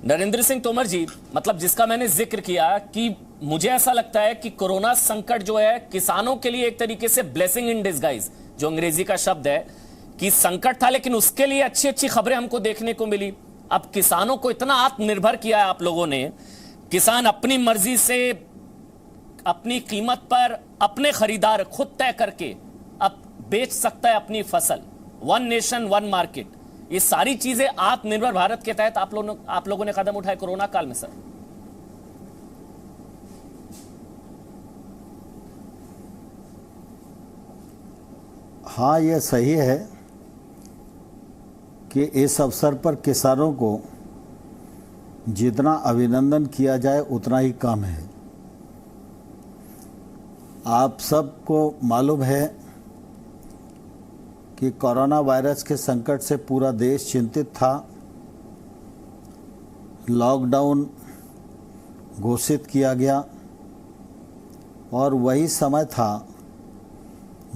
नरेंद्र सिंह तोमर जी, मतलब जिसका मैंने जिक्र किया कि मुझे ऐसा लगता है कि कोरोना संकट जो है किसानों के लिए एक तरीके से ब्लेसिंग इन डिस्गाइज, जो अंग्रेजी का शब्द है, कि संकट था लेकिन उसके लिए अच्छी अच्छी खबरें हमको देखने को मिली। अब किसानों को इतना आत्मनिर्भर किया है आप लोगों ने, किसान अपनी मर्जी से अपनी कीमत पर अपने खरीदार खुद तय करके अब बेच सकता है अपनी फसल। वन नेशन वन मार्केट, ये सारी चीजें आत्मनिर्भर भारत के तहत आप लोगों ने कदम उठाए कोरोना काल में। सर, हाँ, ये सही है कि इस अवसर पर किसानों को जितना अभिनंदन किया जाए उतना ही कम है। आप सबको मालूम है कि कोरोना वायरस के संकट से पूरा देश चिंतित था। लॉकडाउन घोषित किया गया और वही समय था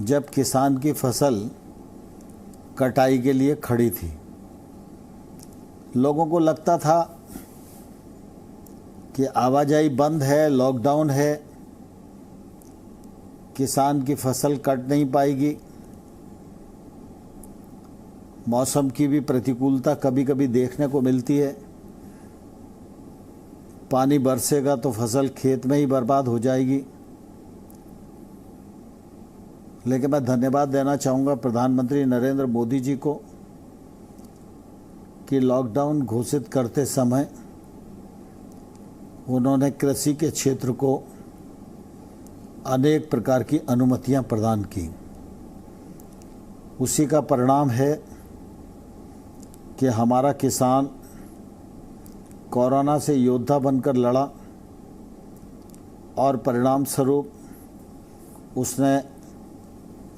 जब किसान की फसल कटाई के लिए खड़ी थी। लोगों को लगता था कि आवाजाही बंद है, लॉकडाउन है, किसान की फसल कट नहीं पाएगी। मौसम की भी प्रतिकूलता कभी कभी देखने को मिलती है। पानी बरसेगा तो फसल खेत में ही बर्बाद हो जाएगी। लेकिन मैं धन्यवाद देना चाहूँगा प्रधानमंत्री नरेंद्र मोदी जी को कि लॉकडाउन घोषित करते समय उन्होंने कृषि के क्षेत्र को अनेक प्रकार की अनुमतियां प्रदान की। उसी का परिणाम है कि हमारा किसान कोरोना से योद्धा बनकर लड़ा और परिणाम स्वरूप उसने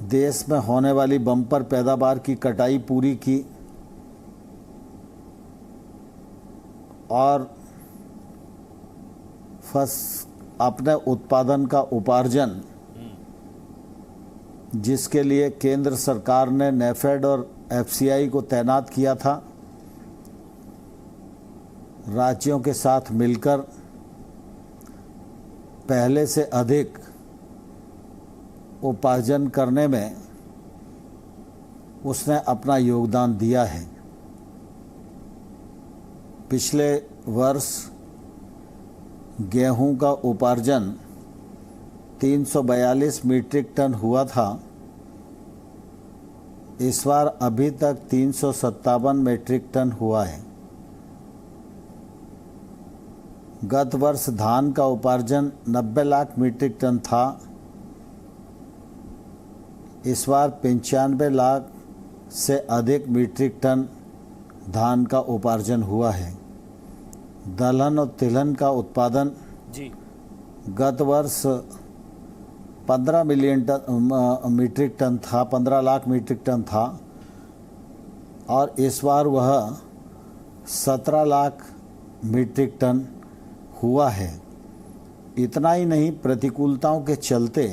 देश में होने वाली बम्पर पैदावार की कटाई पूरी की और अपने उत्पादन का उपार्जन, जिसके लिए केंद्र सरकार ने नेफेड और एफसीआई को तैनात किया था, राज्यों के साथ मिलकर पहले से अधिक उपार्जन करने में उसने अपना योगदान दिया है। पिछले वर्ष गेहूं का उपार्जन 342 मीट्रिक टन हुआ था। इस बार अभी तक 357 मीट्रिक टन हुआ है। गत वर्ष धान का उपार्जन 90 लाख मीट्रिक टन था। इस बार 95 लाख से अधिक मीट्रिक टन धान का उपार्जन हुआ है। दलहन और तिलहन का उत्पादन जी गत वर्ष 15 मिलियन मीट्रिक टन था, 15 लाख मीट्रिक टन था और इस बार वह 17 लाख मीट्रिक टन हुआ है। इतना ही नहीं, प्रतिकूलताओं के चलते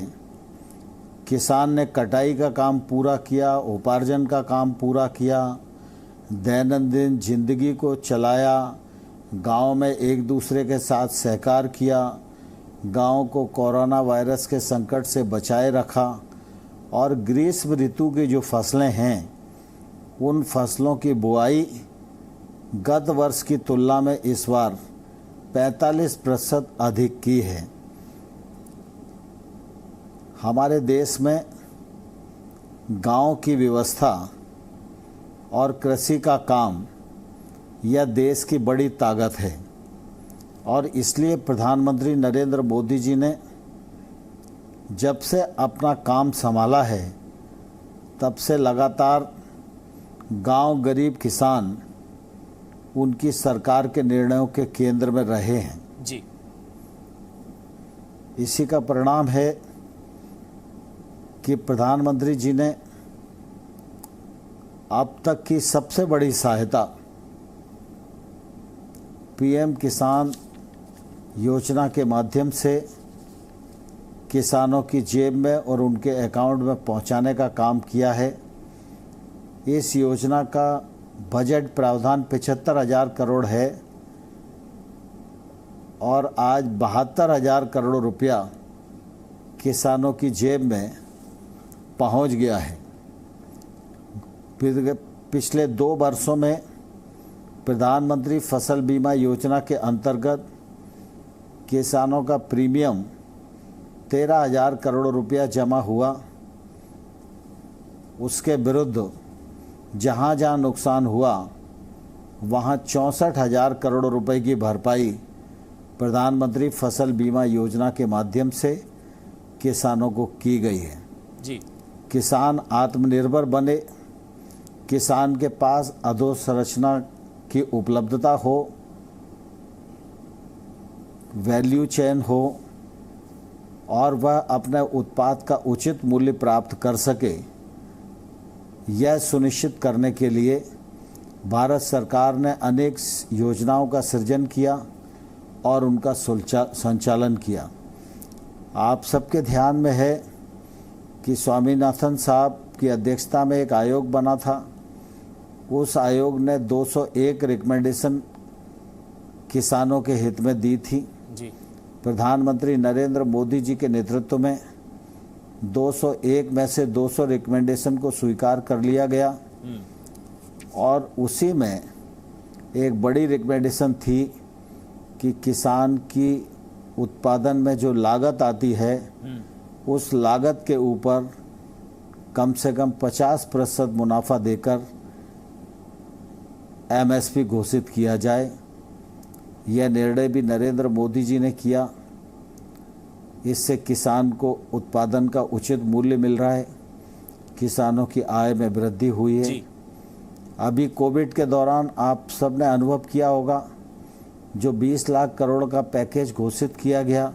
किसान ने कटाई का काम पूरा किया, उपार्जन का काम पूरा किया, दैनंदिन जिंदगी को चलाया, गांव में एक दूसरे के साथ सहकार किया, गांव को कोरोना वायरस के संकट से बचाए रखा और ग्रीष्म ऋतु की जो फसलें हैं उन फसलों की बुआई गत वर्ष की तुलना में इस बार 45% अधिक की है। हमारे देश में गांव की व्यवस्था और कृषि का काम यह देश की बड़ी ताकत है और इसलिए प्रधानमंत्री नरेंद्र मोदी जी ने जब से अपना काम संभाला है तब से लगातार गांव, गरीब किसान उनकी सरकार के निर्णयों के केंद्र में रहे हैं जी। इसी का परिणाम है कि प्रधानमंत्री जी ने अब तक की सबसे बड़ी सहायता पीएम किसान योजना के माध्यम से किसानों की जेब में और उनके अकाउंट में पहुंचाने का काम किया है। इस योजना का बजट प्रावधान 75,000 करोड़ है और आज 72,000 करोड़ रुपया किसानों की जेब में पहुंच गया है। पिछले 2 वर्षों में प्रधानमंत्री फसल बीमा योजना के अंतर्गत किसानों का प्रीमियम 13,000 करोड़ रुपया जमा हुआ। उसके विरुद्ध जहाँ जहाँ नुकसान हुआ वहाँ 64,000 करोड़ रुपए की भरपाई प्रधानमंत्री फसल बीमा योजना के माध्यम से किसानों को की गई है। जी। किसान आत्मनिर्भर बने, किसान के पास अधोसंरचना की उपलब्धता हो, वैल्यू चेन हो और वह अपने उत्पाद का उचित मूल्य प्राप्त कर सके, यह सुनिश्चित करने के लिए भारत सरकार ने अनेक योजनाओं का सृजन किया और उनका संचालन किया। आप सबके ध्यान में है कि स्वामीनाथन साहब की अध्यक्षता में एक आयोग बना था। उस आयोग ने 201 रिकमेंडेशन किसानों के हित में दी थी। जी। प्रधानमंत्री नरेंद्र मोदी जी के नेतृत्व में 201 में से 200 रिकमेंडेशन को स्वीकार कर लिया गया और उसी में एक बड़ी रिकमेंडेशन थी कि किसान की उत्पादन में जो लागत आती है उस लागत के ऊपर कम से कम 50% मुनाफा देकर एमएसपी घोषित किया जाए। यह निर्णय भी नरेंद्र मोदी जी ने किया। इससे किसान को उत्पादन का उचित मूल्य मिल रहा है, किसानों की आय में वृद्धि हुई है। अभी कोविड के दौरान आप सब ने अनुभव किया होगा, जो 20 लाख करोड़ का पैकेज घोषित किया गया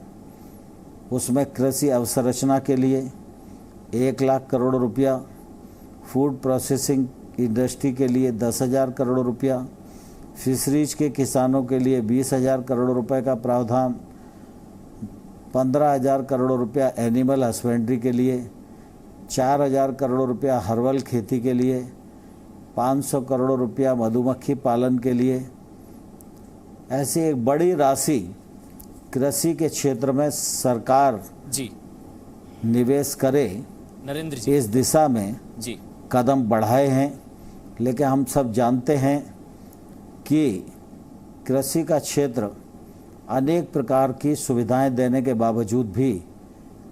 उसमें कृषि अवसंरचना के लिए 1 लाख करोड़ रुपया, फूड प्रोसेसिंग इंडस्ट्री के लिए 10,000 करोड़ रुपया, फिशरीज के किसानों के लिए 20,000 करोड़ रुपए का प्रावधान, 15,000 करोड़ रुपया एनिमल हस्बेंड्री के लिए, 4,000 करोड़ रुपया हर्बल खेती के लिए, 500 करोड़ रुपया मधुमक्खी पालन के लिए। ऐसी एक बड़ी राशि कृषि के क्षेत्र में सरकार जी निवेश करे, नरेंद्र जी इस दिशा में जी कदम बढ़ाए हैं। लेकिन हम सब जानते हैं कि कृषि का क्षेत्र अनेक प्रकार की सुविधाएं देने के बावजूद भी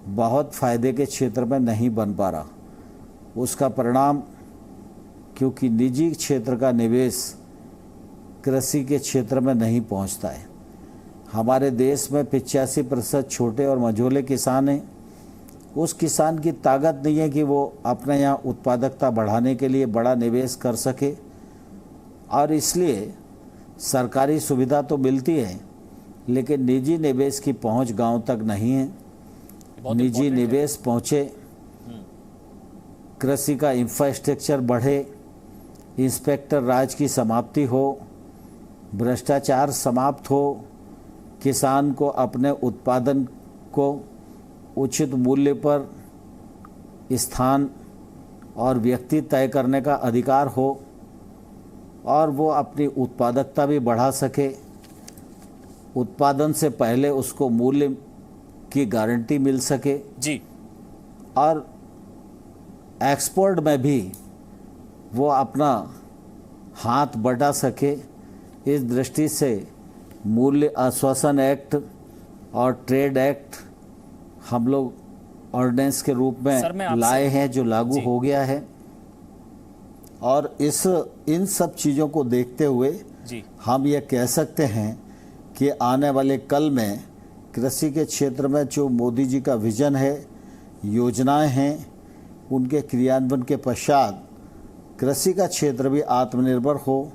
बहुत फायदे के क्षेत्र में नहीं बन पा रहा। उसका परिणाम क्योंकि निजी क्षेत्र का निवेश कृषि के क्षेत्र में नहीं पहुंचता है। हमारे देश में 85% छोटे और मझोले किसान हैं। उस किसान की ताकत नहीं है कि वो अपने यहाँ उत्पादकता बढ़ाने के लिए बड़ा निवेश कर सके और इसलिए सरकारी सुविधा तो मिलती है लेकिन निजी निवेश की पहुंच गांव तक नहीं है। निजी निवेश पहुंचे, कृषि का इंफ्रास्ट्रक्चर बढ़े, इंस्पेक्टर राज की समाप्ति हो, भ्रष्टाचार समाप्त हो, किसान को अपने उत्पादन को उचित मूल्य पर स्थान और व्यक्ति तय करने का अधिकार हो और वो अपनी उत्पादकता भी बढ़ा सके। उत्पादन से पहले उसको मूल्य की गारंटी मिल सके जी और एक्सपोर्ट में भी वो अपना हाथ बढ़ा सके। इस दृष्टि से मूल्य आश्वासन एक्ट और ट्रेड एक्ट हम लोग ऑर्डिनेंस के रूप में लाए हैं जो लागू हो गया है और इन सब चीज़ों को देखते हुए हम ये कह सकते हैं कि आने वाले कल में कृषि के क्षेत्र में जो मोदी जी का विजन है, योजनाएं हैं, उनके क्रियान्वयन के पश्चात कृषि का क्षेत्र भी आत्मनिर्भर हो,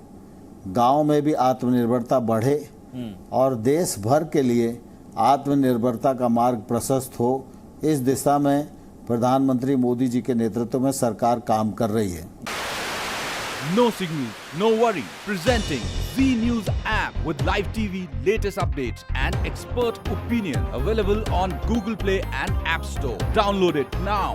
गांव में भी आत्मनिर्भरता बढ़े और देश भर के लिए आत्मनिर्भरता का मार्ग प्रशस्त हो। इस दिशा में प्रधानमंत्री मोदी जी के नेतृत्व में सरकार काम कर रही है। No signal, no worry. Presenting Z News app with live TV, latest updates and expert opinion. Available on Google Play and App Store. Download it now.